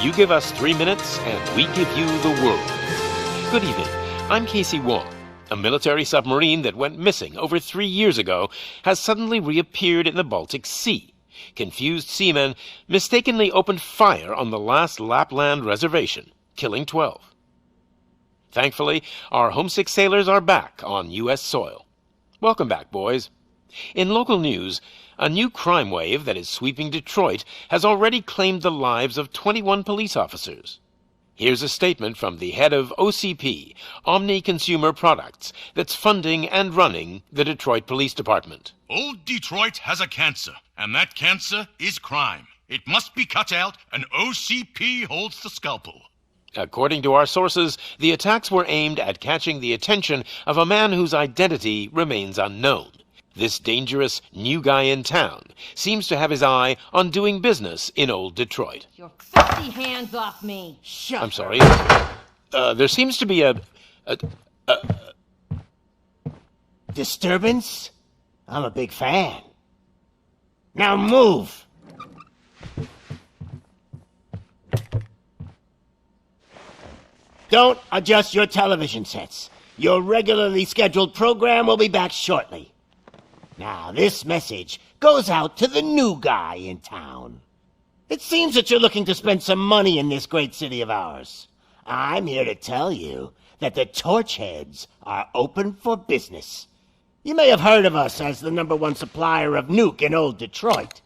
You give us 3 minutes, and we give you the world. Good evening. I'm Casey Wong. A military submarine that went missing over 3 years ago has suddenly reappeared in the Baltic Sea. Confused seamen mistakenly opened fire on the last Lapland reservation, killing 12. Thankfully, our homesick sailors are back on U.S. soil. Welcome back, boys. In local news, a new crime wave that is sweeping Detroit has already claimed the lives of 21 police officers. Here's a statement from the head of OCP, Omni Consumer Products, that's funding and running the Detroit Police Department. Old Detroit has a cancer, and that cancer is crime. It must be cut out, and OCP holds the scalpel. According to our sources, the attacks were aimed at catching the attention of a man whose identity remains unknown. This dangerous new guy in town seems to have his eye on doing business in old Detroit. Your filthy hands off me! Shut I'm sorry. There seems to be a disturbance? I'm a big fan. Now move! Don't adjust your television sets. Your regularly scheduled program will be back shortly. Now, this message goes out to the new guy in town. It seems that you're looking to spend some money in this great city of ours. I'm here to tell you that the Torchheads are open for business. You may have heard of us as the #1 supplier of nuke in old Detroit.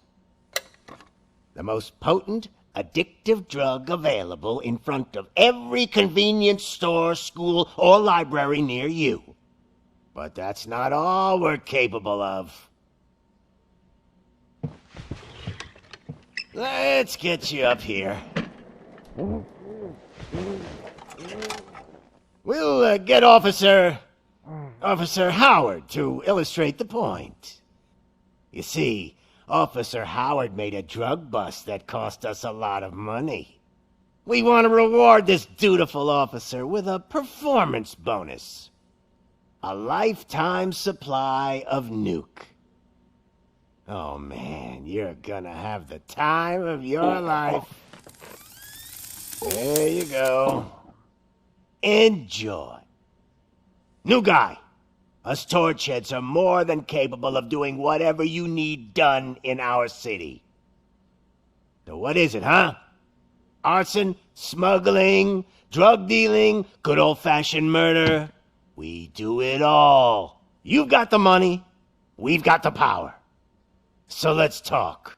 The most potent, addictive drug available in front of every convenience store, school, or library near you. But that's not all we're capable of. Let's get you up here. We'll get Officer Howard to illustrate the point. You see, Officer Howard made a drug bust that cost us a lot of money. We want to reward this dutiful officer with a performance bonus. A lifetime supply of nuke. Oh man, you're gonna have the time of your life. There you go. Enjoy. New guy, us Torchheads are more than capable of doing whatever you need done in our city. So what is it, huh? Arson, smuggling, drug dealing, good old-fashioned murder? We do it all. You've got the money, we've got the power. So let's talk.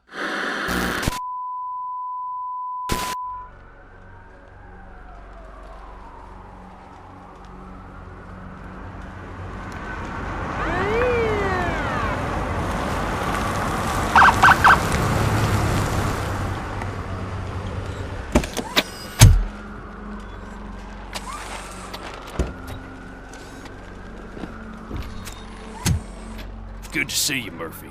Good to see you, Murphy.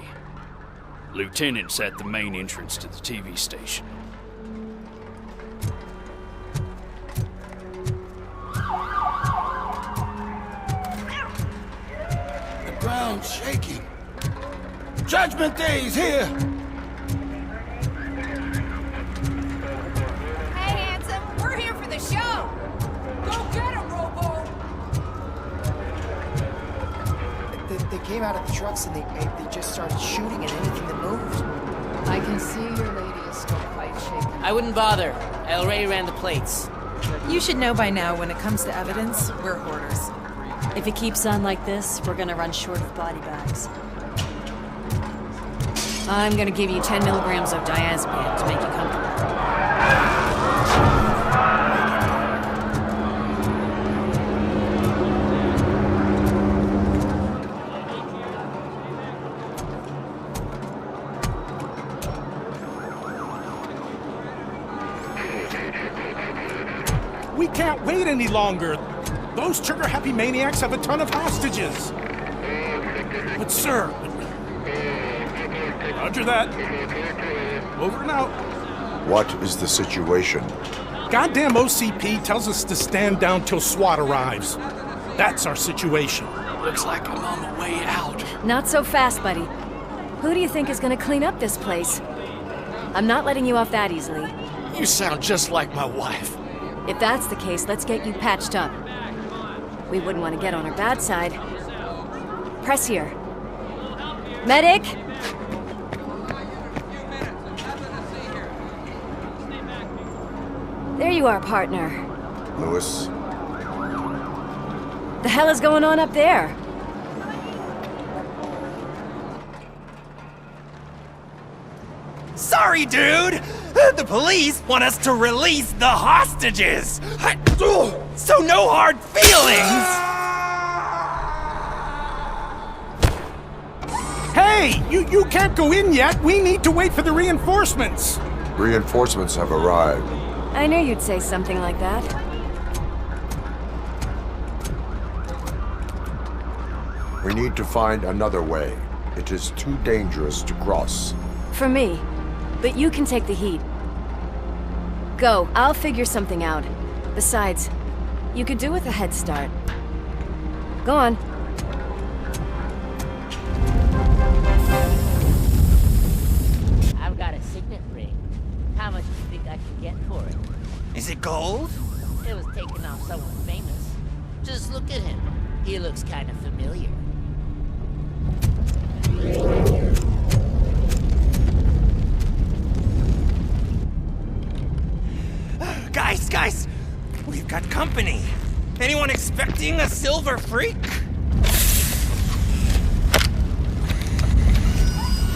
Lieutenant's at the main entrance to the TV station. The ground's shaking. Judgment Day's here! Hey, handsome, we're here for the show! Go get him, Robo! They came out of the trucks and they just started shooting at anything that moved. I can see your lady is still quite shaken. I wouldn't bother. I already ran the plates. You should know by now when it comes to evidence, we're hoarders. If it keeps on like this, we're gonna run short of body bags. I'm gonna give you 10 milligrams of diazepam to make you comfortable. We can't wait any longer. Those trigger-happy maniacs have a ton of hostages. But sir... Roger that. Over and out. What is the situation? Goddamn OCP tells us to stand down till SWAT arrives. That's our situation. Looks like I'm on the way out. Not so fast, buddy. Who do you think is gonna clean up this place? I'm not letting you off that easily. You sound just like my wife. If that's the case, let's get you patched up. We wouldn't want to get on her bad side. Press here. Medic! There you are, partner. Lewis? The hell is going on up there? Sorry, dude! The police want us to release the hostages! So no hard feelings! Hey! You can't go in yet! We need to wait for the reinforcements! Reinforcements have arrived. I knew you'd say something like that. We need to find another way. It is too dangerous to cross. For me. But you can take the heat. Go, I'll figure something out. Besides, you could do with a head start. Go on. I've got a signet ring. How much do you think I can get for it? Is it gold? It was taken off someone famous. Just look at him. He looks kind of familiar. Guys! We've got company. Anyone expecting a silver freak?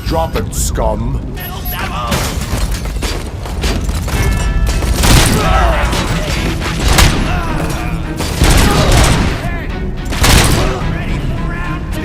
Drop it, scum! Metal devil! Ready for round 2!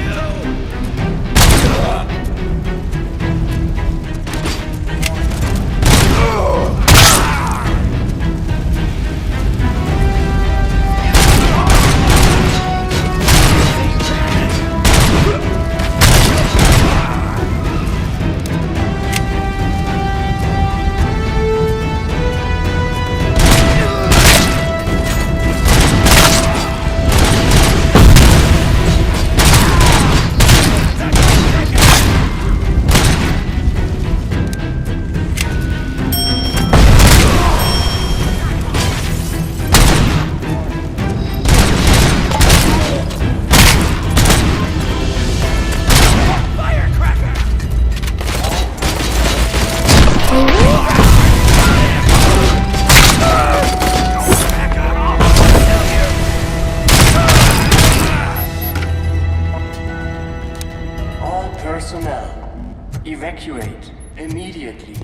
Evacuate immediately.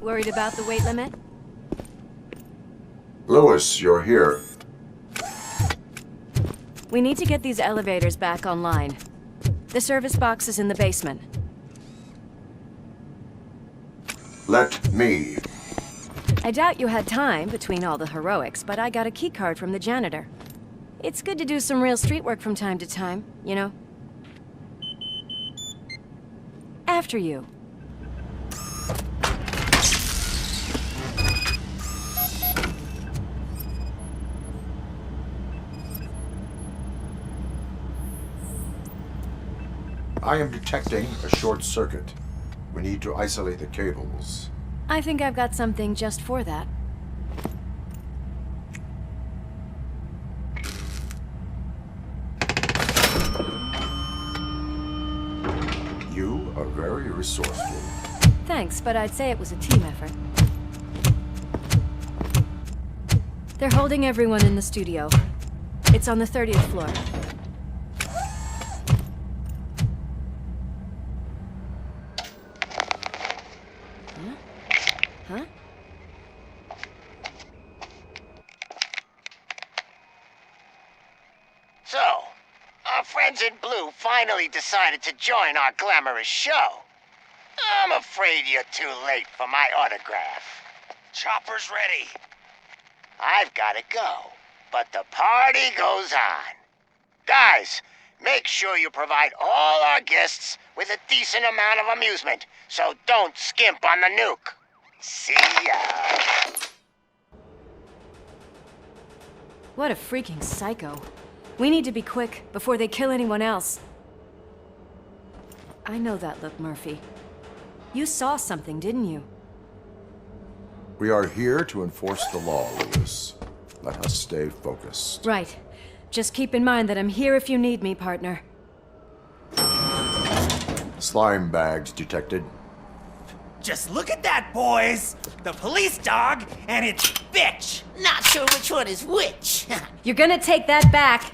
Worried about the weight limit? Lewis, you're here. We need to get these elevators back online. The service box is in the basement. Let me. I doubt you had time between all the heroics, but I got a keycard from the janitor. It's good to do some real street work from time to time, you know? After you. I am detecting a short circuit. We need to isolate the cables. I think I've got something just for that. You are very resourceful. Thanks, but I'd say it was a team effort. They're holding everyone in the studio. It's on the 30th floor. Huh? So, our friends in blue finally decided to join our glamorous show. I'm afraid you're too late for my autograph. Chopper's ready. I've gotta go, but the party goes on. Guys, make sure you provide all our guests with a decent amount of amusement, so don't skimp on the nuke. See ya. What a freaking psycho. We need to be quick before they kill anyone else. I know that look, Murphy. You saw something, didn't you? We are here to enforce the law, Lewis. Let us stay focused. Right. Just keep in mind that I'm here if you need me, partner. Slime bags detected. Just look at that, boys! The police dog and its bitch! Not sure which one is which. You're gonna take that back.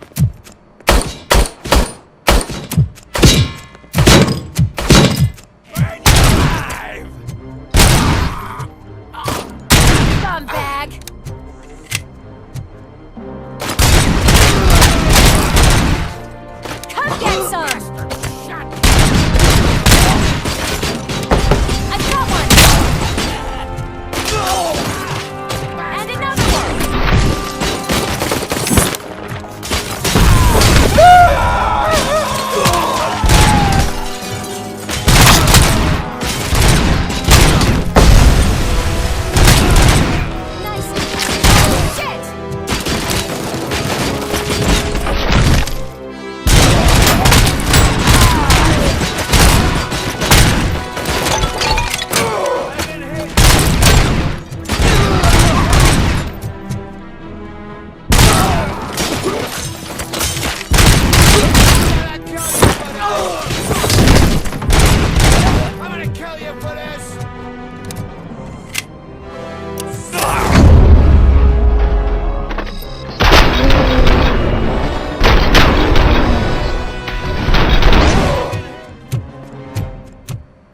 Bag. Come get some! I've got one! And another one!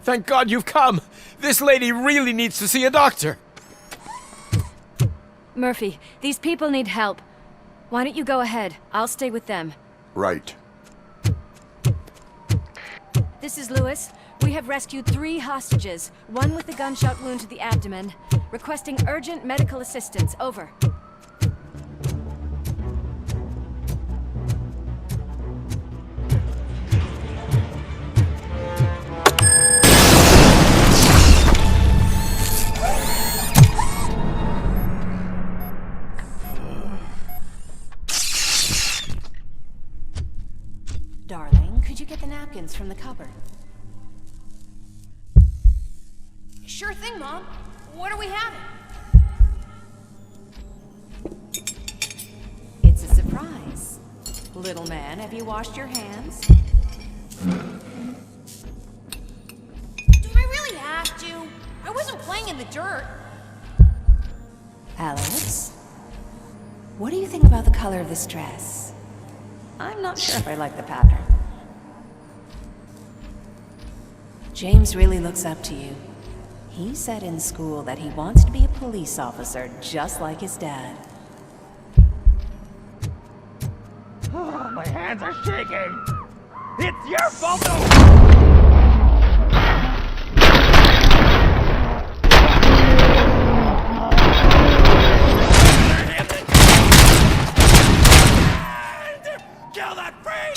Thank God you've come! This lady really needs to see a doctor! Murphy, these people need help. Why don't you go ahead? I'll stay with them. Right. This is Lewis. We have rescued 3 hostages, one with a gunshot wound to the abdomen. Requesting urgent medical assistance. Over. Darling, could you get the napkins from the cupboard? Sure thing, Mom. What are we having? It's a surprise. Little man, have you washed your hands? Do I really have to? I wasn't playing in the dirt. Alex? What do you think about the color of this dress? I'm not sure if I like the pattern. James really looks up to you. He said in school that he wants to be a police officer just like his dad. Oh, my hands are shaking! It's your fault! Kill that freak!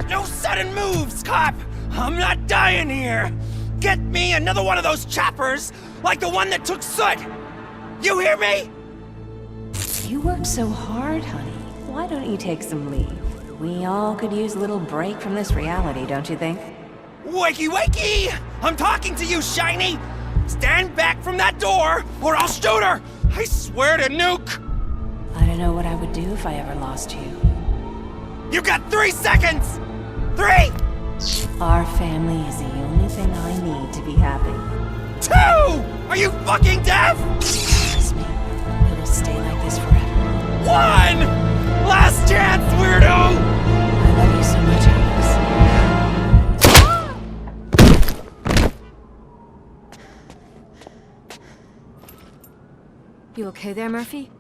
No sudden moves, cop! I'm not dying here! Get me another one of those choppers, like the one that took Soot! You hear me? You work so hard, honey. Why don't you take some leave? We all could use a little break from this reality, don't you think? Wakey, wakey! I'm talking to you, Shiny! Stand back from that door, or I'll shoot her! I swear to nuke! I don't know what I would do if I ever lost you. You got 3 seconds! 3! Our family is the only thing I need to be happy. 2! Are you fucking deaf? Trust me, it will stay like this forever. 1! Last chance, weirdo! I love you so much, Alex. You okay there, Murphy?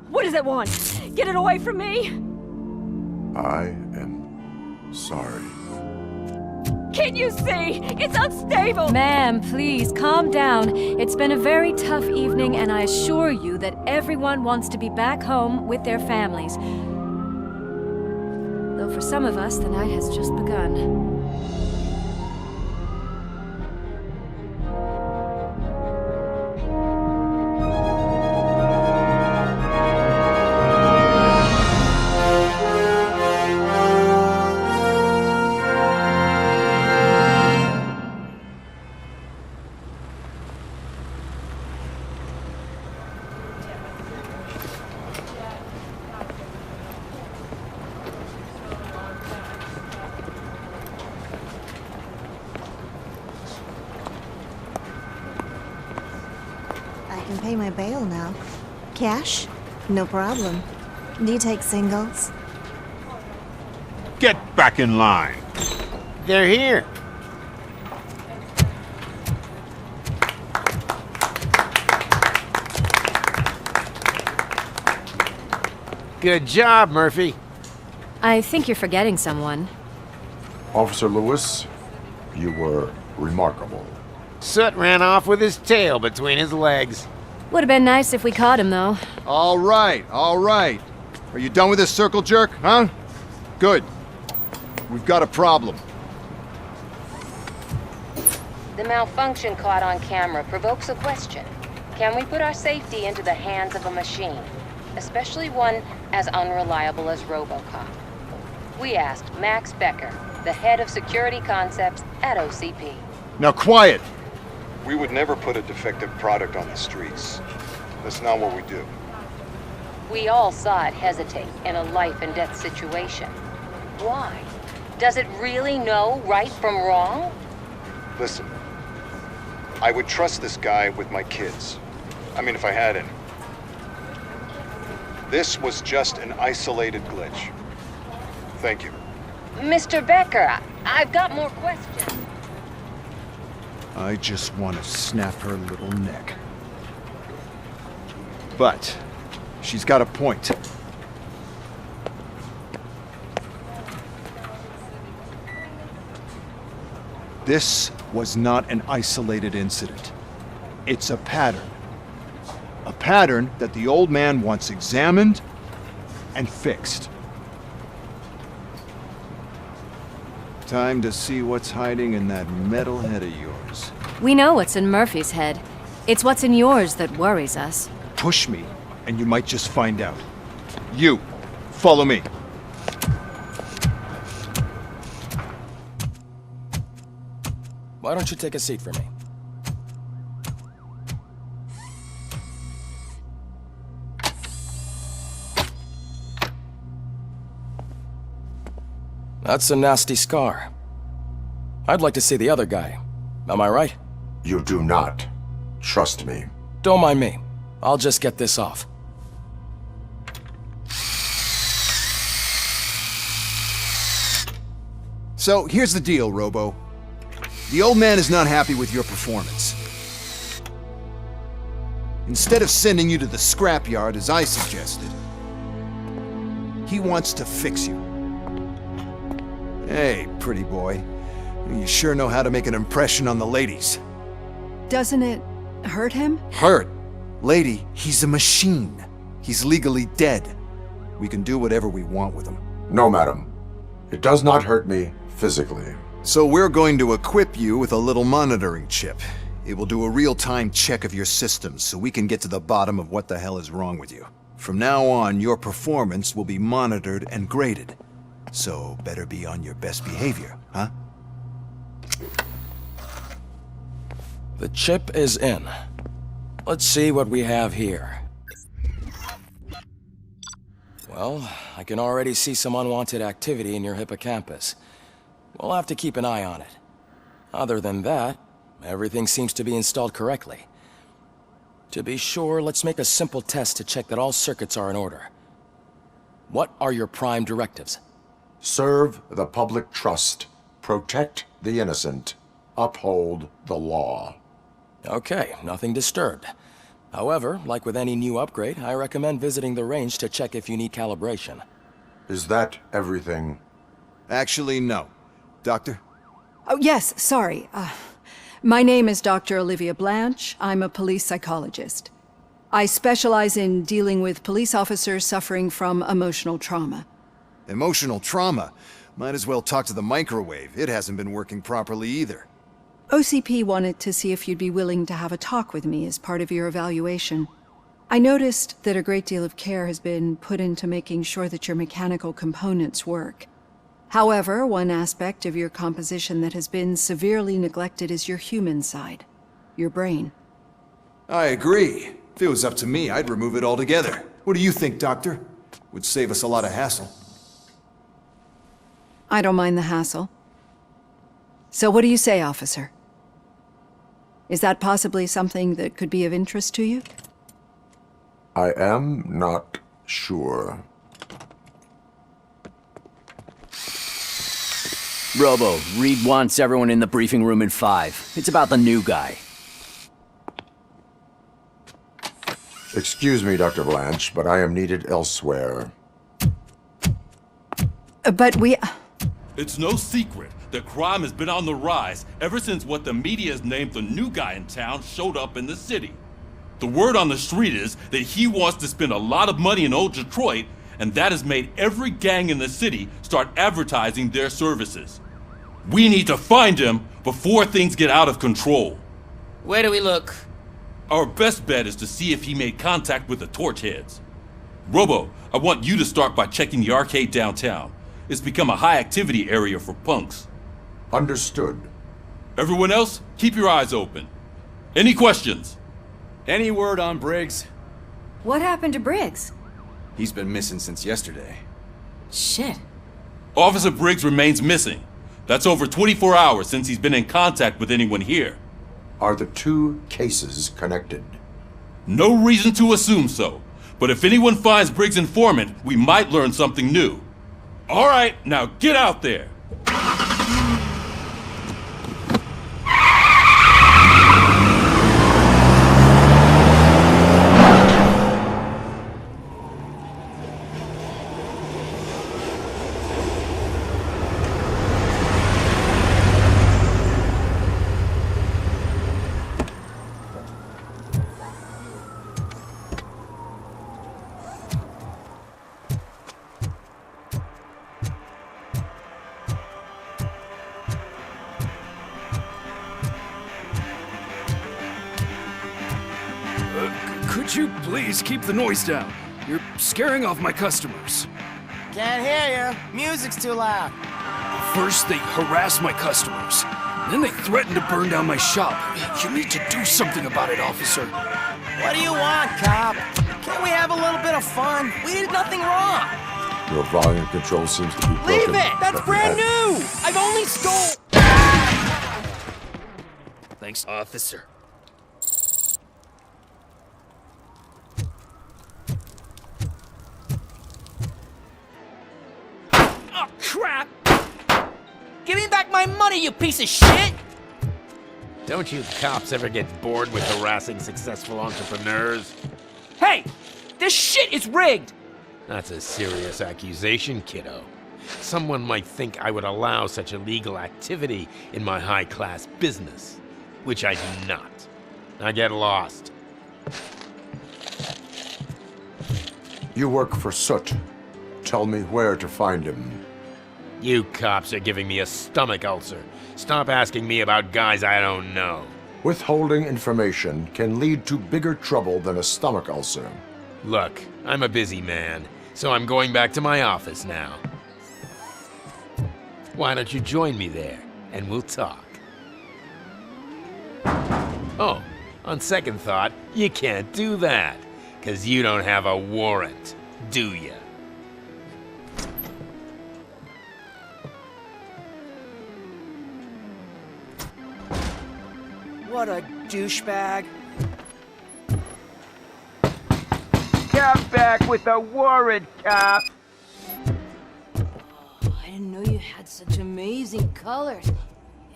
What does it want? Get it away from me! I am sorry. Can't you see? It's unstable! Ma'am, please, calm down. It's been a very tough evening, and I assure you that everyone wants to be back home with their families. Though for some of us, the night has just begun. I can pay my bail now. Cash? No problem. Do you take singles? Get back in line. They're here. Good job, Murphy. I think you're forgetting someone. Officer Lewis, you were remarkable. Soot ran off with his tail between his legs. Would have been nice if we caught him, though. All right, all right. Are you done with this circle jerk, huh? Good. We've got a problem. The malfunction caught on camera provokes a question. Can we put our safety into the hands of a machine? Especially one as unreliable as RoboCop. We asked Max Becker, the head of security concepts at OCP. Now quiet! We would never put a defective product on the streets. That's not what we do. We all saw it hesitate in a life and death situation. Why? Does it really know right from wrong? Listen, I would trust this guy with my kids. I mean, if I had any. This was just an isolated glitch. Thank you. Mr. Becker, I've got more questions. I just want to snap her little neck. But she's got a point. This was not an isolated incident. It's a pattern. A pattern that the old man wants examined and fixed. Time to see what's hiding in that metal head of yours. We know what's in Murphy's head. It's what's in yours that worries us. Push me, and you might just find out. You, follow me. Why don't you take a seat for me? That's a nasty scar. I'd like to see the other guy. Am I right? You do not. Trust me. Don't mind me. I'll just get this off. So, here's the deal, Robo. The old man is not happy with your performance. Instead of sending you to the scrapyard as I suggested, he wants to fix you. Hey, pretty boy. You sure know how to make an impression on the ladies. Doesn't it hurt him? Hurt? Lady, he's a machine. He's legally dead. We can do whatever we want with him. No, madam. It does not hurt me physically. So we're going to equip you with a little monitoring chip. It will do a real-time check of your systems so we can get to the bottom of what the hell is wrong with you. From now on, your performance will be monitored and graded. So better be on your best behavior, huh? The chip is in. Let's see what we have here. Well, I can already see some unwanted activity in your hippocampus. We'll have to keep an eye on it. Other than that, everything seems to be installed correctly. To be sure, let's make a simple test to check that all circuits are in order. What are your prime directives? Serve the public trust. Protect the innocent. Uphold the law. Okay, nothing disturbed. However, like with any new upgrade, I recommend visiting the range to check if you need calibration. Is that everything? Actually, no. Doctor, Oh, yes, sorry. My name is Dr. Olivia Blanche. I'm a police psychologist. I specialize in dealing with police officers suffering from emotional trauma. Emotional trauma? Might as well talk to the microwave. It hasn't been working properly either. OCP wanted to see if you'd be willing to have a talk with me as part of your evaluation. I noticed that a great deal of care has been put into making sure that your mechanical components work. However, one aspect of your composition that has been severely neglected is your human side, your brain. I agree. If it was up to me, I'd remove it altogether. What do you think, Doctor? Would save us a lot of hassle. I don't mind the hassle. So what do you say, officer? Is that possibly something that could be of interest to you? I am not sure. Robo, Reed wants everyone in the briefing room in 5. It's about the new guy. Excuse me, Dr. Blanche, but I am needed elsewhere. But we... It's no secret that crime has been on the rise ever since what the media has named the new guy in town showed up in the city. The word on the street is that he wants to spend a lot of money in old Detroit, and that has made every gang in the city start advertising their services. We need to find him before things get out of control. Where do we look? Our best bet is to see if he made contact with the torch heads. Robo, I want you to start by checking the arcade downtown. It's become a high-activity area for punks. Understood. Everyone else, keep your eyes open. Any questions? Any word on Briggs? What happened to Briggs? He's been missing since yesterday. Shit. Officer Briggs remains missing. That's over 24 hours since he's been in contact with anyone here. Are the two cases connected? No reason to assume so. But if anyone finds Briggs' informant, we might learn something new. All right, now get out there. Could you please keep the noise down? You're scaring off my customers. Can't hear you. Music's too loud. First, they harass my customers. Then they threaten to burn down my shop. You need to do something about it, officer. What do you want, cop? Can't we have a little bit of fun? We did nothing wrong. Your volume control seems to be broken. Leave it! That's brand new! I've only stole... Thanks, officer. Oh, crap! Give me back my money, you piece of shit! Don't you cops ever get bored with harassing successful entrepreneurs? Hey! This shit is rigged! That's a serious accusation, kiddo. Someone might think I would allow such illegal activity in my high-class business, which I do not. I get lost. You work for Soot. Tell me where to find him. You cops are giving me a stomach ulcer. Stop asking me about guys I don't know. Withholding information can lead to bigger trouble than a stomach ulcer. Look, I'm a busy man, so I'm going back to my office now. Why don't you join me there, and we'll talk. Oh, on second thought, you can't do that, 'cause you don't have a warrant, do ya? What a douchebag. Come back with a warrant, cop! I didn't know you had such amazing colors.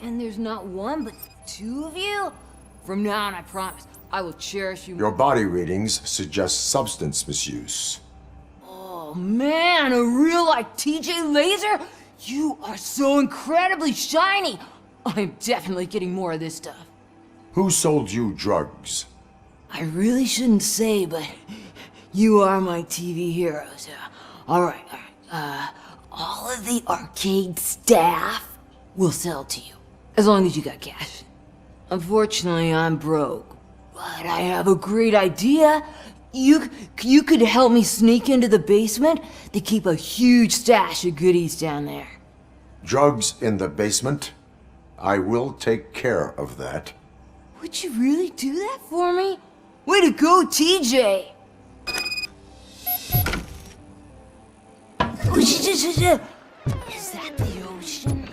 And there's not one, but two of you? From now on, I promise, I will cherish you. Your body readings suggest substance misuse. Oh man, a real like TJ Laser? You are so incredibly shiny. I'm definitely getting more of this stuff. Who sold you drugs? I really shouldn't say, but you are my TV heroes. Alright. All of the arcade staff will sell to you, as long as you got cash. Unfortunately, I'm broke, but I have a great idea. You could help me sneak into the basement. They keep a huge stash of goodies down there. Drugs in the basement? I will take care of that. Would you really do that for me? Way to go, TJ! Is that the ocean?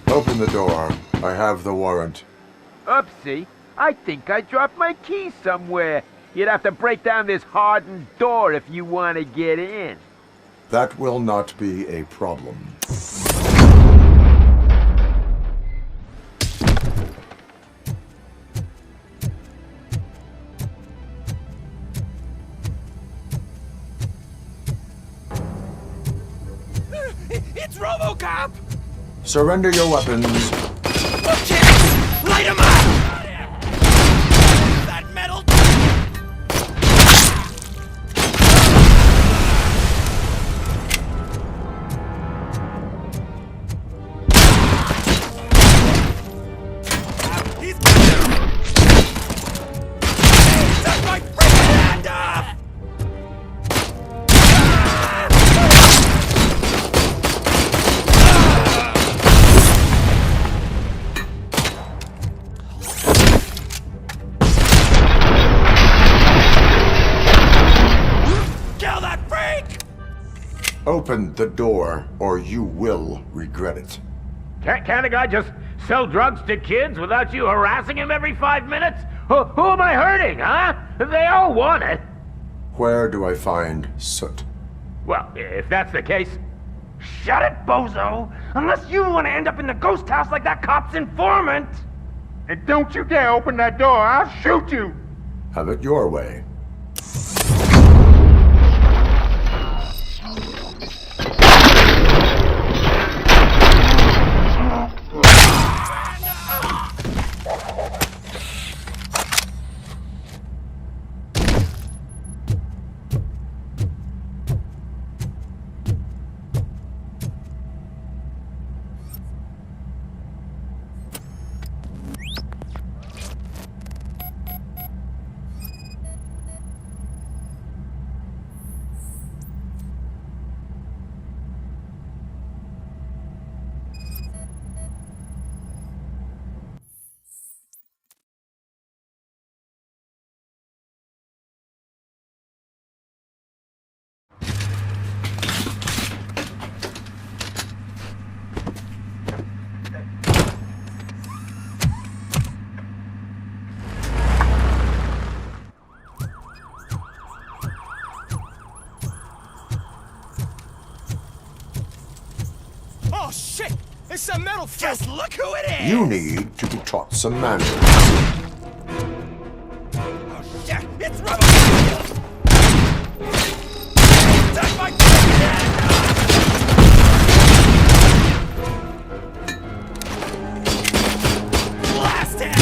Open the door. I have the warrant. Oopsie. I think I dropped my keys somewhere. You'd have to break down this hardened door if you want to get in. That will not be a problem. It's RoboCop! Surrender your weapons. Light him up! That metal... He's took my freaking hand off! Open the door, or you will regret it. Can't a guy just sell drugs to kids without you harassing him every 5 minutes? Who am I hurting, huh? They all want it. Where do I find Soot? Well, if that's the case, shut it, bozo! Unless you want to end up in the ghost house like that cop's informant! And don't you dare open that door, I'll shoot you! Have it your way. Oh shit! It's a metal foot! Just look who it is! You need to be taught some manners. Oh shit! It's RoboCop! Take my fucking hand off! Blast him!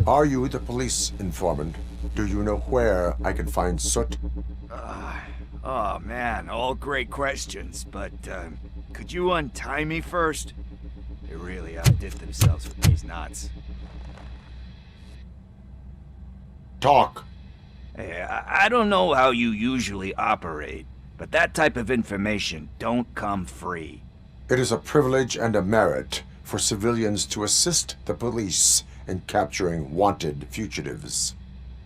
Are you the police informant? Do you know where I can find Soot? Oh man, all great questions, but could you untie me first? They really outdid themselves with these knots. Talk. Hey, I don't know how you usually operate, but that type of information don't come free. It is a privilege and a merit for civilians to assist the police in capturing wanted fugitives.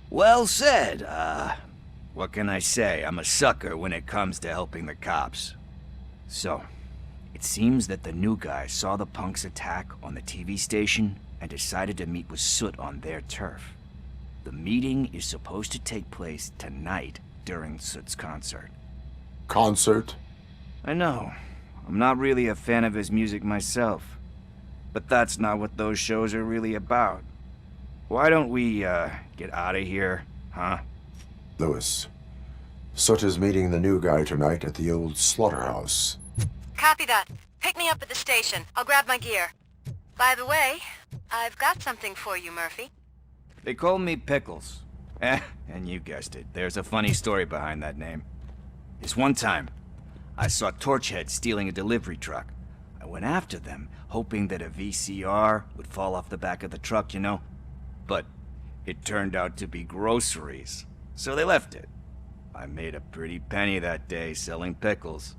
Well said. What can I say? I'm a sucker when it comes to helping the cops. So, it seems that the new guy saw the punks' attack on the TV station and decided to meet with Soot on their turf. The meeting is supposed to take place tonight during Soot's concert. Concert? I know. I'm not really a fan of his music myself. But that's not what those shows are really about. Why don't we, get out of here, huh? Lewis, Soot is meeting the new guy tonight at the old slaughterhouse. Copy that. Pick me up at the station. I'll grab my gear. By the way, I've got something for you, Murphy. They call me Pickles. And you guessed it, there's a funny story behind that name. This one time, I saw Torchhead stealing a delivery truck. I went after them, hoping that a VCR would fall off the back of the truck, you know? But it turned out to be groceries, so they left it. I made a pretty penny that day selling pickles.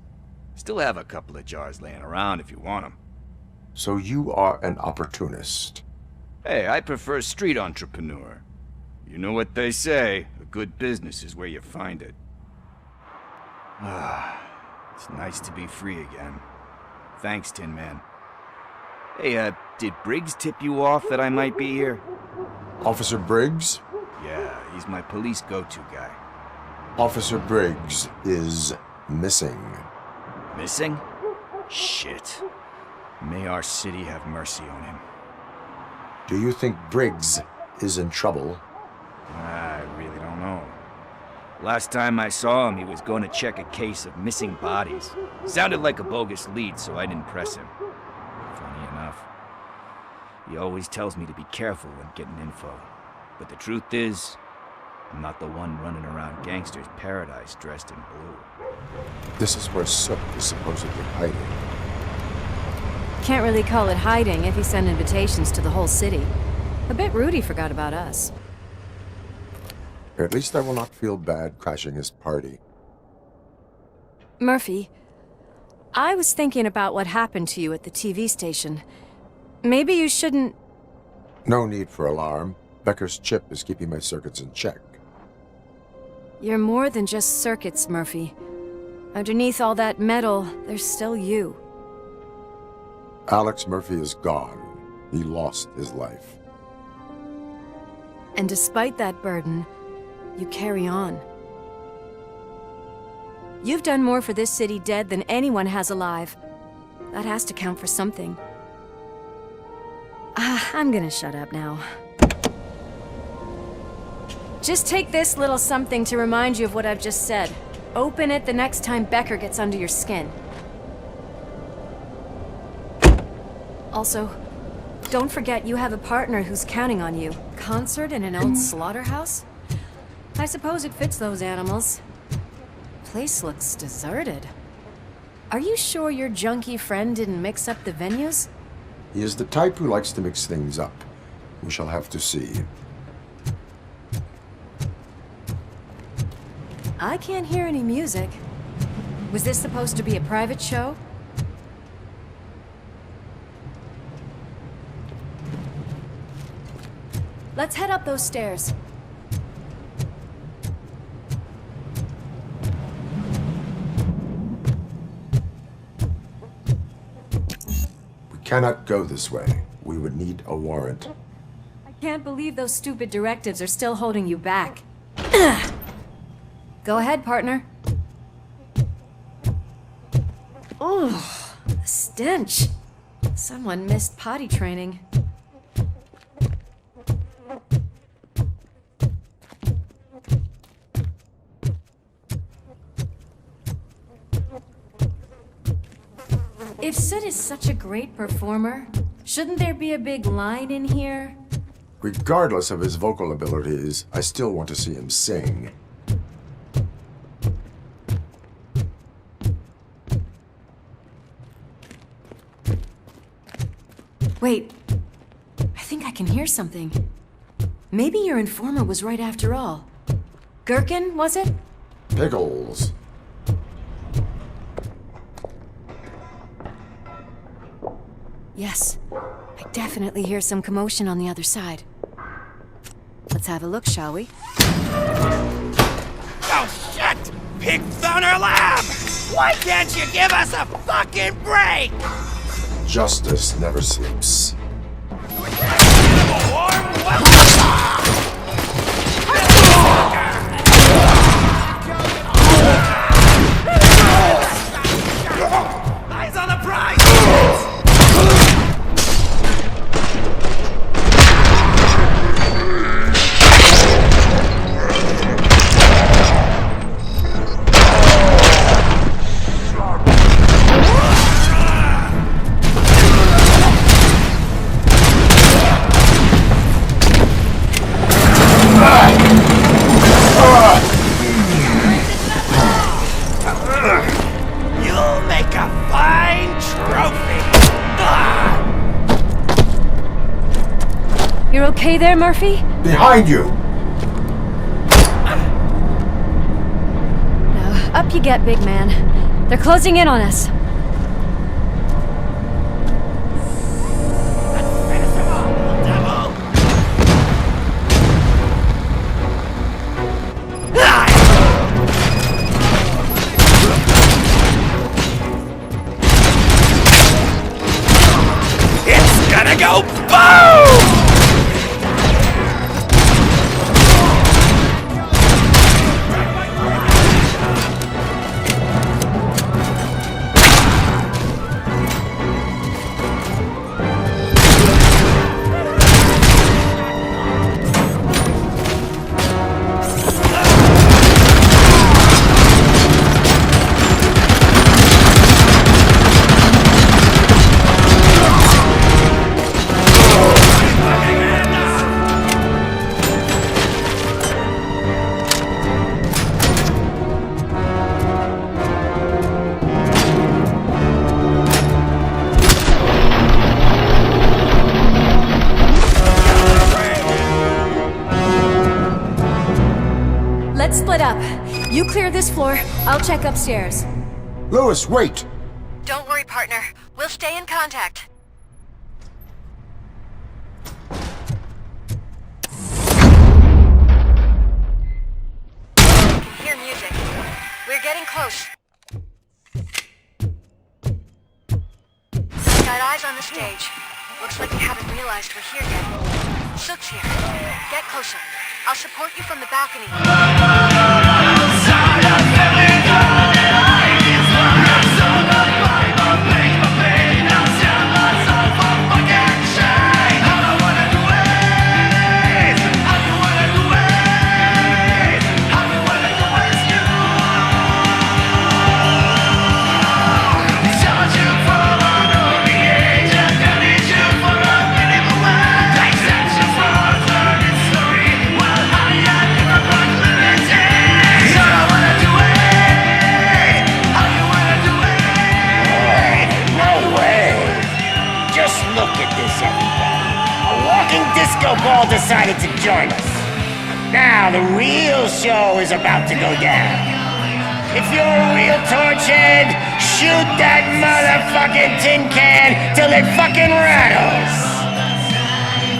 Still have a couple of jars laying around if you want them. So you are an opportunist. Hey, I prefer street entrepreneur. You know what they say, a good business is where you find it. It's nice to be free again. Thanks, Tin Man. Hey, did Briggs tip you off that I might be here? Officer Briggs? Yeah, he's my police go-to guy. Officer Briggs is missing. Missing? Shit. May our city have mercy on him. Do you think Briggs is in trouble? I really don't know. Last time I saw him, he was going to check a case of missing bodies. Sounded like a bogus lead, so I didn't press him. Funny enough. He always tells me to be careful when getting info. But the truth is, I'm not the one running around gangster's paradise dressed in blue. This is where Soot is supposedly hiding. Can't really call it hiding if he sent invitations to the whole city. A bit rude he forgot about us. At least I will not feel bad crashing his party. Murphy, I was thinking about what happened to you at the TV station. Maybe you shouldn't... No need for alarm. Becker's chip is keeping my circuits in check. You're more than just circuits, Murphy. Underneath all that metal, there's still you. Alex Murphy is gone. He lost his life. And despite that burden, you carry on. You've done more for this city dead than anyone has alive. That has to count for something. I'm gonna shut up now. Just take this little something to remind you of what I've just said. Open it the next time Becker gets under your skin. Also, don't forget you have a partner who's counting on you. Concert in an old slaughterhouse? I suppose it fits those animals. Place looks deserted. Are you sure your junkie friend didn't mix up the venues? He is the type who likes to mix things up. We shall have to see. I can't hear any music. Was this supposed to be a private show? Let's head up those stairs. We cannot go this way. We would need a warrant. I can't believe those stupid directives are still holding you back. Go ahead, partner. Ooh, the stench. Someone missed potty training. If Sid is such a great performer, shouldn't there be a big line in here? Regardless of his vocal abilities, I still want to see him sing. Wait, I think I can hear something. Maybe your informer was right after all. Gherkin, was it? Pickles. Yes, I definitely hear some commotion on the other side. Let's have a look, shall we? Oh, shit! Pigs on our lab! Why can't you give us a fucking break? Justice never sleeps. okay there, Murphy? Behind you! Now, up you get, big man. They're closing in on us. Go boom! Split up. You clear this floor, I'll check upstairs. Lewis, wait! Don't worry, partner. We'll stay in contact. I can hear music. We're getting close. Got eyes on the stage. Looks like they haven't realized we're here yet. Sook's here. Get closer. I'll support you from the balcony. Ball decided to join us. Now the real show is about to go down. If you're a real torchhead, shoot that motherfucking tin can till it fucking rattles.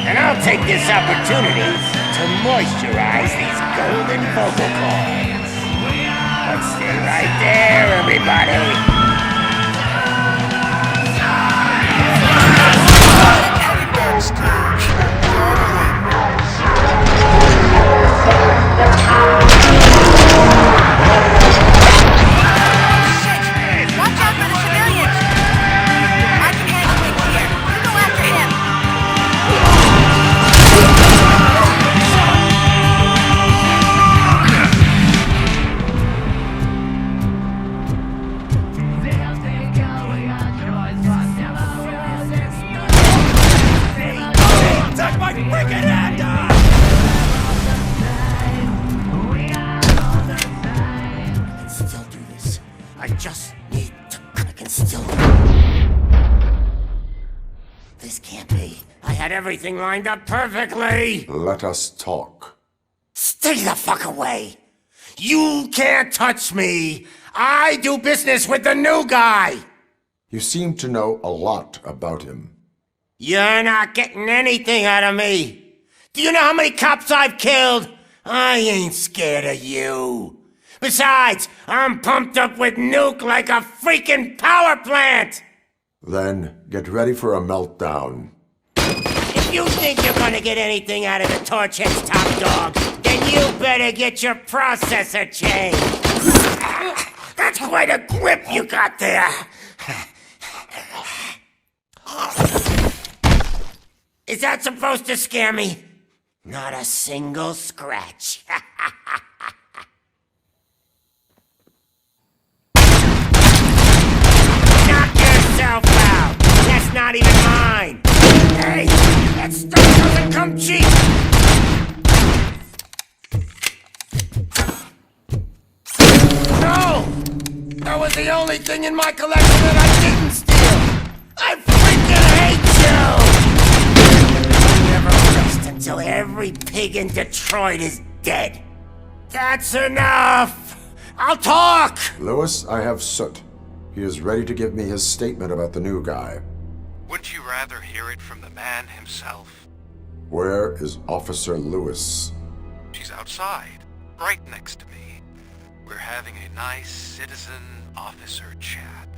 And I'll take this opportunity to moisturize these golden vocal cords. But stay right there, everybody. Everything lined up perfectly. Let us talk. Stay the fuck away. You can't touch me. I do business with the new guy. You seem to know a lot about him. You're not getting anything out of me. Do you know how many cops I've killed? I ain't scared of you. Besides, I'm pumped up with nuke like a freaking power plant. Then get ready for a meltdown. If you think you're gonna get anything out of the Torchhead's top dog, then you better get your processor changed. That's quite a grip you got there. Is that supposed to scare me? Not a single scratch. Knock yourself out. That's not even mine. Hey, that stuff doesn't come cheap! No! That was the only thing in my collection that I didn't steal! I freaking hate you! Never rest until until every pig in Detroit is dead. That's enough! I'll talk! Lewis, I have Soot. He is ready to give me his statement about the new guy. Wouldn't you rather hear it from the man himself? Where is Officer Lewis? She's outside, right next to me. We're having a nice citizen-officer chat.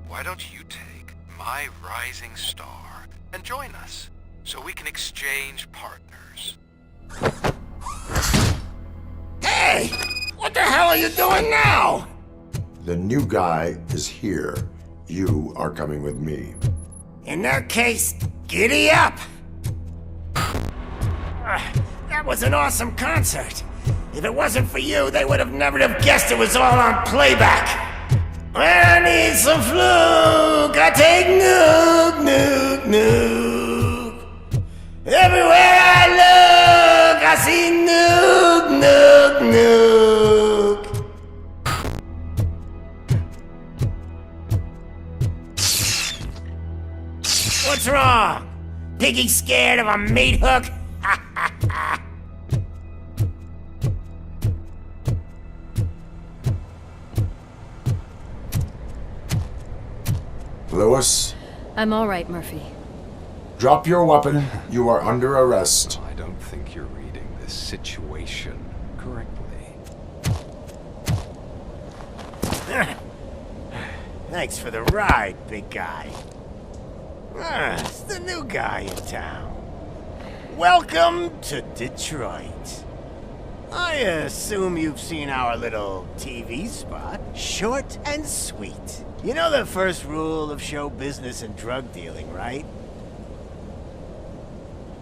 Why don't you take my rising star and join us, so we can exchange partners? Hey! What the hell are you doing now? The new guy is here. You are coming with me. In that case, giddy up! That was an awesome concert. If it wasn't for you, they would have never have guessed it was all on playback. When I need some fluke, I take nuke, nuke, nuke. Everywhere I look, I see nuke, nuke, nuke. What's wrong? Piggy scared of a meat hook? Lewis? I'm all right, Murphy. Drop your weapon. You are under arrest. I don't think you're reading this situation correctly. Thanks for the ride, big guy. It's the new guy in town. Welcome to Detroit. I assume you've seen our little TV spot. Short and sweet. You know the first rule of show business and drug dealing, right?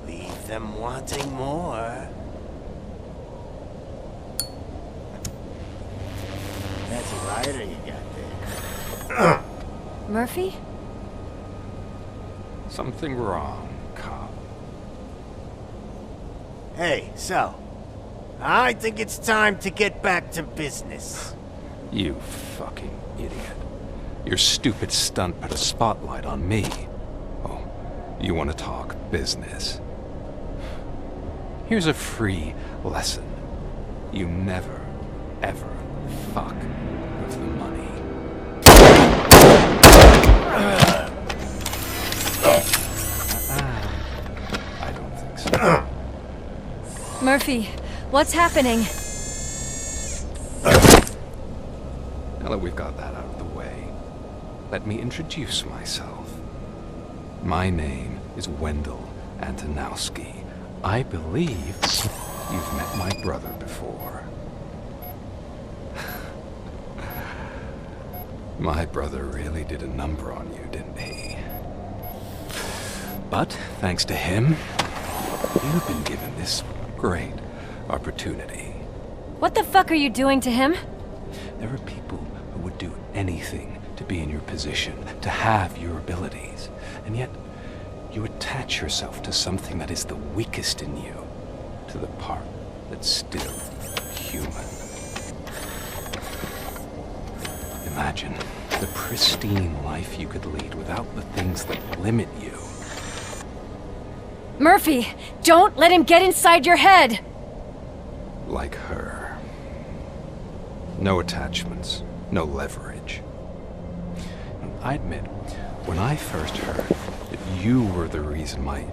Leave them wanting more. That's a lighter you got there. Murphy? Something wrong, cop. Hey, so, I think it's time to get back to business. You fucking idiot. Your stupid stunt put a spotlight on me. Oh, you want to talk business? Here's a free lesson. You never, ever fuck with the money. I don't think so. Murphy, what's happening? Now that we've got that out of the way, let me introduce myself. My name is Wendell Antonowski. I believe you've met my brother before. My brother really did a number on you, didn't he? But thanks to him, you've been given this great opportunity. What the fuck are you doing to him? There are people who would do anything to be in your position, to have your abilities, and yet you attach yourself to something that is the weakest in you, to the part that's still human. Imagine the pristine life you could lead without the things that limit you. Murphy, don't let him get inside your head! Like her. No attachments, no leverage. I admit, when I first heard that you were the reason my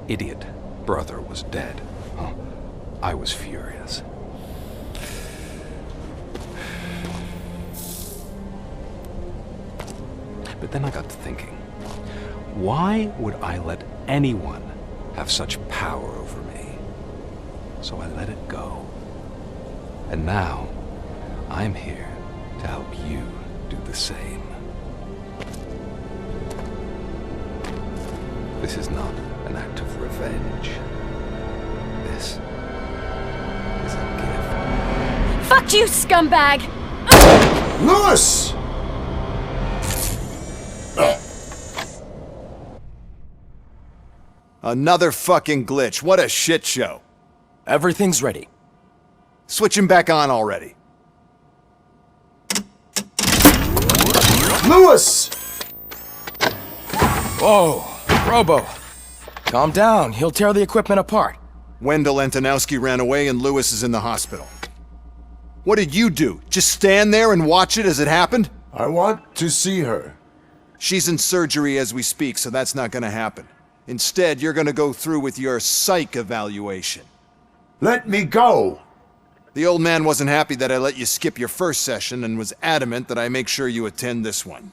idiot brother was dead, I was furious. But then I got to thinking, why would I let anyone have such power over me? So I let it go. And now, I'm here to help you do the same. This is not an act of revenge. This is a gift. Fuck you, scumbag! Lewis! Another fucking glitch. What a shit show. Everything's ready. Switch him back on already. Lewis! Whoa, Robo. Calm down. He'll tear the equipment apart. Wendell Antonowski ran away and Lewis is in the hospital. What did you do? Just stand there and watch it as it happened? I want to see her. She's in surgery as we speak, so that's not gonna happen. Instead, you're gonna go through with your psych evaluation. Let me go! The old man wasn't happy that I let you skip your first session and was adamant that I make sure you attend this one.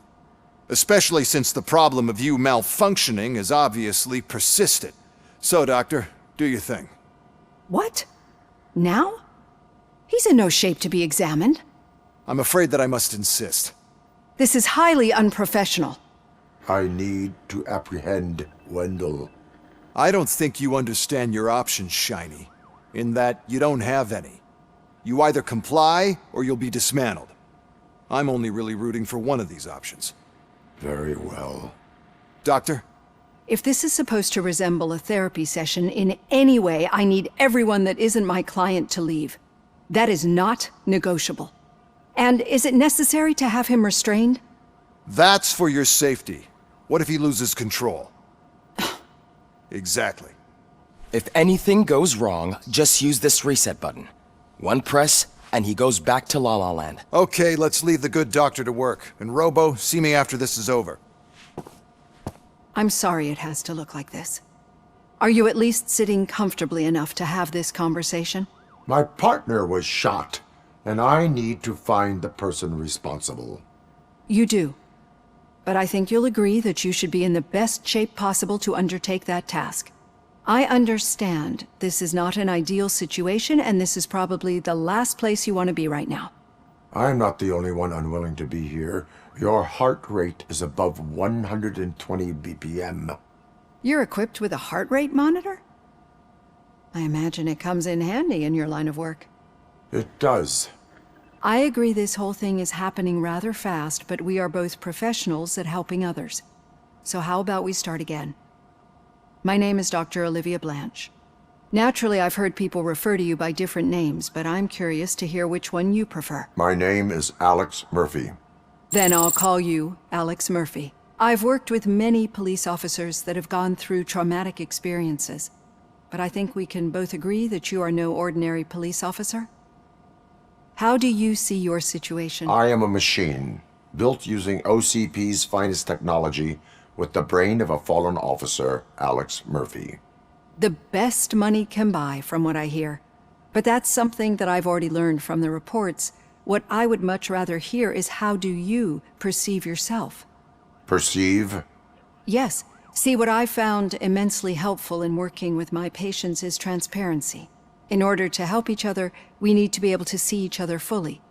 Especially since the problem of you malfunctioning is obviously persistent. So, Doctor, do your thing. What? Now? He's in no shape to be examined. I'm afraid that I must insist. This is highly unprofessional. I need to apprehend Wendell. I don't think you understand your options, Shiny, in that you don't have any. You either comply or you'll be dismantled. I'm only really rooting for one of these options. Very well. Doctor? If this is supposed to resemble a therapy session in any way, I need everyone that isn't my client to leave. That is not negotiable. And is it necessary to have him restrained? That's for your safety. What if he loses control? Exactly. If anything goes wrong, just use this reset button. One press, and he goes back to La La Land. Okay, let's leave the good doctor to work. And Robo, see me after this is over. I'm sorry it has to look like this. Are you at least sitting comfortably enough to have this conversation? My partner was shot, and I need to find the person responsible. You do. But I think you'll agree that you should be in the best shape possible to undertake that task. I understand this is not an ideal situation, and this is probably the last place you want to be right now. I'm not the only one unwilling to be here. Your heart rate is above 120 BPM. You're equipped with a heart rate monitor? I imagine it comes in handy in your line of work. It does. I agree this whole thing is happening rather fast, but we are both professionals at helping others. So how about we start again? My name is Dr. Olivia Blanche. Naturally, I've heard people refer to you by different names, but I'm curious to hear which one you prefer. My name is Alex Murphy. Then I'll call you Alex Murphy. I've worked with many police officers that have gone through traumatic experiences, but I think we can both agree that you are no ordinary police officer. How do you see your situation? I am a machine, built using OCP's finest technology, with the brain of a fallen officer, Alex Murphy. The best money can buy, from what I hear. But that's something that I've already learned from the reports. What I would much rather hear is how do you perceive yourself? Perceive? Yes. See, what I found immensely helpful in working with my patients is transparency. In order to help each other, we need to be able to see each other fully.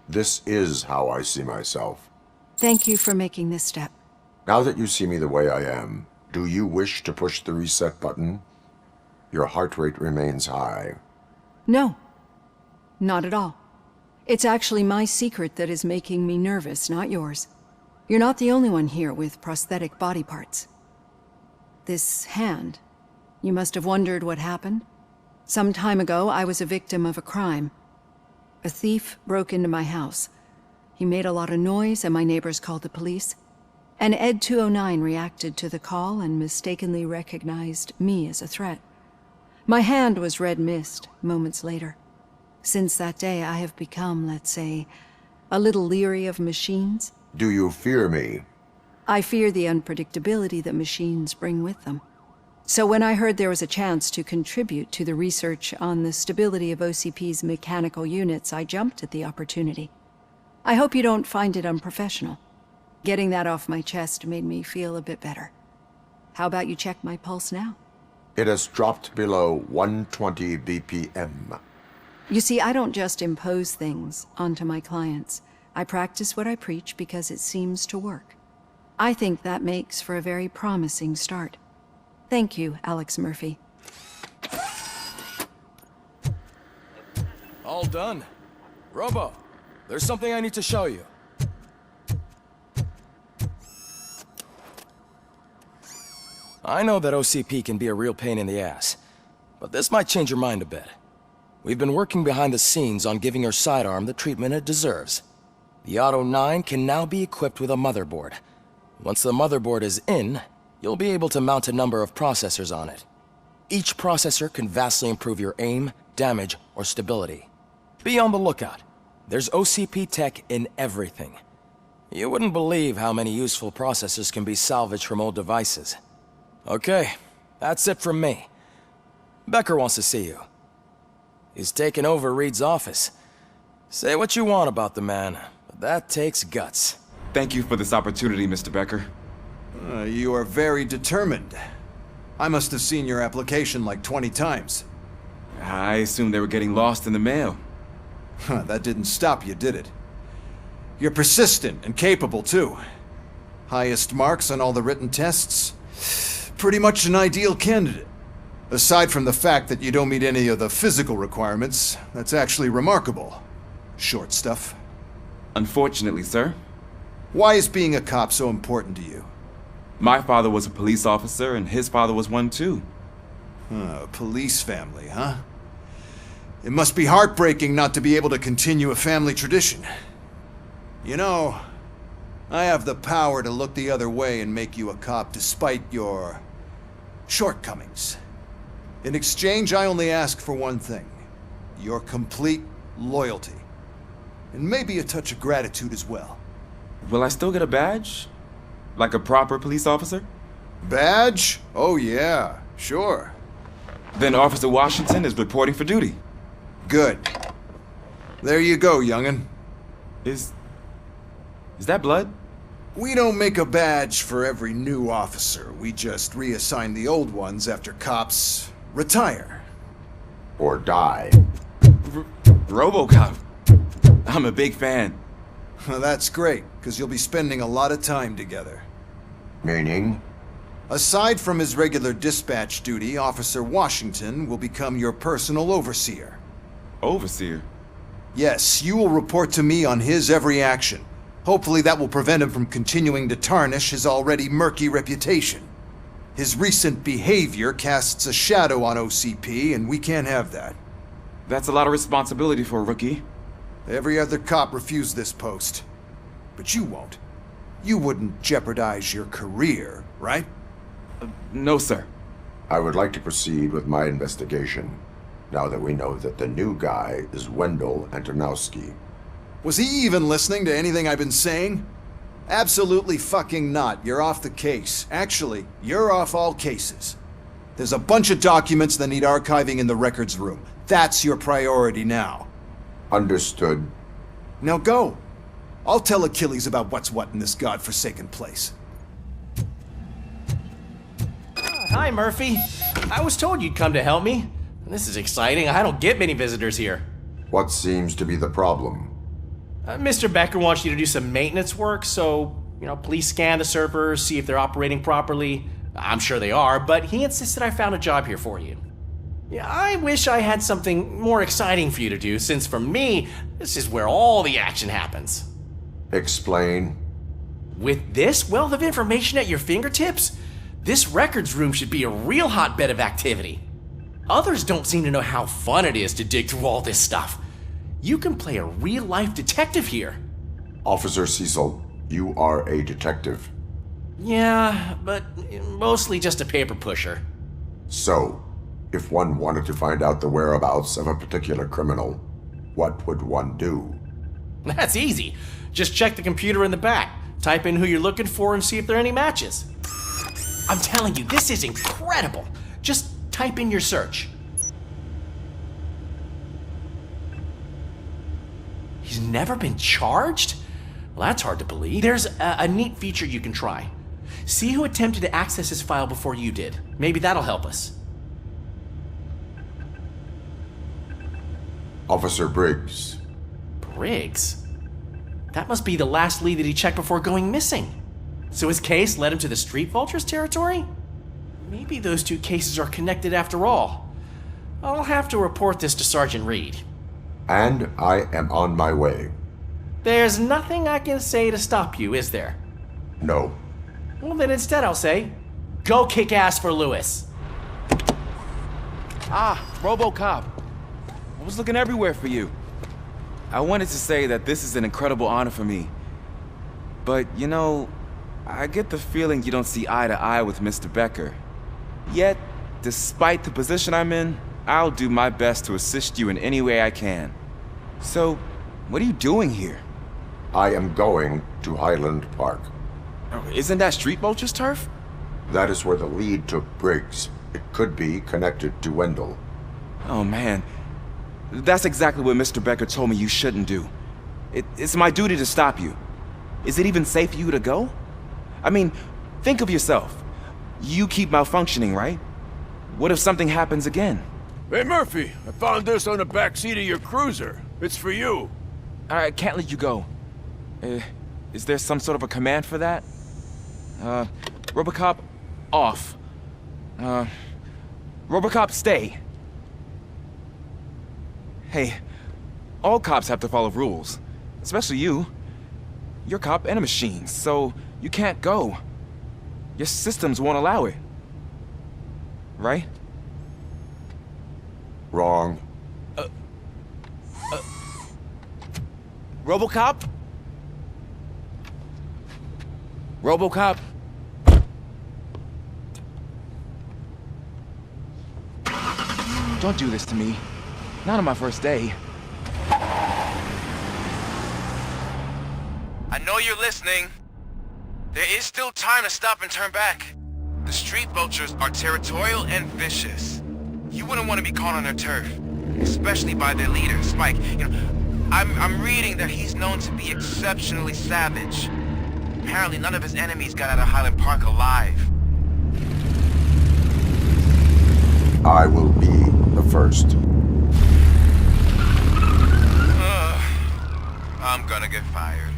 This is how I see myself. Thank you for making this step. Now that you see me the way I am, do you wish to push the reset button? Your heart rate remains high. No. Not at all. It's actually my secret that is making me nervous, not yours. You're not the only one here with prosthetic body parts. This hand, you must have wondered what happened. Some time ago, I was a victim of a crime. A thief broke into my house. He made a lot of noise, and my neighbors called the police. And Ed 209 reacted to the call and mistakenly recognized me as a threat. My hand was red mist moments later. Since that day, I have become, let's say, a little leery of machines. Do you fear me? I fear the unpredictability that machines bring with them. So when I heard there was a chance to contribute to the research on the stability of OCP's mechanical units, I jumped at the opportunity. I hope you don't find it unprofessional. Getting that off my chest made me feel a bit better. How about you check my pulse now? It has dropped below 120 BPM. You see, I don't just impose things onto my clients. I practice what I preach because it seems to work. I think that makes for a very promising start. Thank you, Alex Murphy. All done. Robo, there's something I need to show you. I know that OCP can be a real pain in the ass, but this might change your mind a bit. We've been working behind the scenes on giving her sidearm the treatment it deserves. The Auto 9 can now be equipped with a motherboard. Once the motherboard is in, you'll be able to mount a number of processors on it. Each processor can vastly improve your aim, damage, or stability. Be on the lookout. There's OCP tech in everything. You wouldn't believe how many useful processors can be salvaged from old devices. Okay, that's it from me. Becker wants to see you. He's taken over Reed's office. Say what you want about the man, but that takes guts. Thank you for this opportunity, Mr. Becker. You are very determined. I must have seen your application like 20 times. I assumed they were getting lost in the mail. That didn't stop you, did it? You're persistent and capable, too. Highest marks on all the written tests. Pretty much an ideal candidate. Aside from the fact that you don't meet any of the physical requirements, that's actually remarkable. Short stuff. Unfortunately, sir. Why is being a cop so important to you? My father was a police officer, and his father was one too. A police family, huh? It must be heartbreaking not to be able to continue a family tradition. You know, I have the power to look the other way and make you a cop despite your shortcomings. In exchange, I only ask for one thing. Your complete loyalty. And maybe a touch of gratitude as well. Will I still get a badge? Like a proper police officer? Badge? Oh yeah, sure. Then Officer Washington is reporting for duty. Good. There you go, young'un. Is that blood? We don't make a badge for every new officer. We just reassign the old ones after cops retire. Or die. RoboCop. I'm a big fan. That's great, because you'll be spending a lot of time together. Meaning? Aside from his regular dispatch duty, Officer Washington will become your personal overseer. Overseer? Yes, you will report to me on his every action. Hopefully that will prevent him from continuing to tarnish his already murky reputation. His recent behavior casts a shadow on OCP, and we can't have that. That's a lot of responsibility for a rookie. Every other cop refused this post. But you won't. You wouldn't jeopardize your career, right? No, sir. I would like to proceed with my investigation, now that we know that the new guy is Wendell Antonowski. Was he even listening to anything I've been saying? Absolutely fucking not. You're off the case. Actually, you're off all cases. There's a bunch of documents that need archiving in the records room. That's your priority now. Understood. Now go. I'll tell Achilles about what's what in this godforsaken place. Hi, Murphy. I was told you'd come to help me. This is exciting. I don't get many visitors here. What seems to be the problem? Mr. Becker wants you to do some maintenance work, so, please scan the servers, see if they're operating properly. I'm sure they are, but he insisted I found a job here for you. Yeah, I wish I had something more exciting for you to do, since for me, this is where all the action happens. Explain. With this wealth of information at your fingertips, this records room should be a real hotbed of activity. Others don't seem to know how fun it is to dig through all this stuff. You can play a real-life detective here. Officer Cecil, you are a detective. Yeah, but mostly just a paper pusher. So, if one wanted to find out the whereabouts of a particular criminal, what would one do? That's easy. Just check the computer in the back, type in who you're looking for, and see if there are any matches. I'm telling you, this is incredible. Just type in your search. He's never been charged? Well, that's hard to believe. There's a neat feature you can try. See who attempted to access his file before you did. Maybe that'll help us. Officer Briggs. Briggs? That must be the last lead that he checked before going missing. So his case led him to the Street Vultures territory? Maybe those two cases are connected after all. I'll have to report this to Sergeant Reed. And I am on my way. There's nothing I can say to stop you, is there? No. Well, then instead I'll say, go kick ass for Lewis. Ah, RoboCop. I was looking everywhere for you. I wanted to say that this is an incredible honor for me. But, I get the feeling you don't see eye to eye with Mr. Becker. Yet, despite the position I'm in, I'll do my best to assist you in any way I can. So, what are you doing here? I am going to Highland Park. Isn't that Street Vulture's turf? That is where the lead took Briggs. It could be connected to Wendell. Oh man, that's exactly what Mr. Becker told me you shouldn't do. It's my duty to stop you. Is it even safe for you to go? I mean, think of yourself. You keep malfunctioning, right? What if something happens again? Hey Murphy, I found this on the back seat of your cruiser. It's for you. I can't let you go. Is there some sort of a command for that? RoboCop, off. RoboCop, stay. Hey, all cops have to follow rules. Especially you. You're a cop and a machine, so you can't go. Your systems won't allow it. Right? Wrong. RoboCop? RoboCop? Don't do this to me. Not on my first day. I know you're listening. There is still time to stop and turn back. The street vultures are territorial and vicious. You wouldn't want to be caught on their turf, especially by their leader, Spike. You know, I'm reading that he's known to be exceptionally savage. Apparently none of his enemies got out of Highland Park alive. I will be the first. I'm gonna get fired.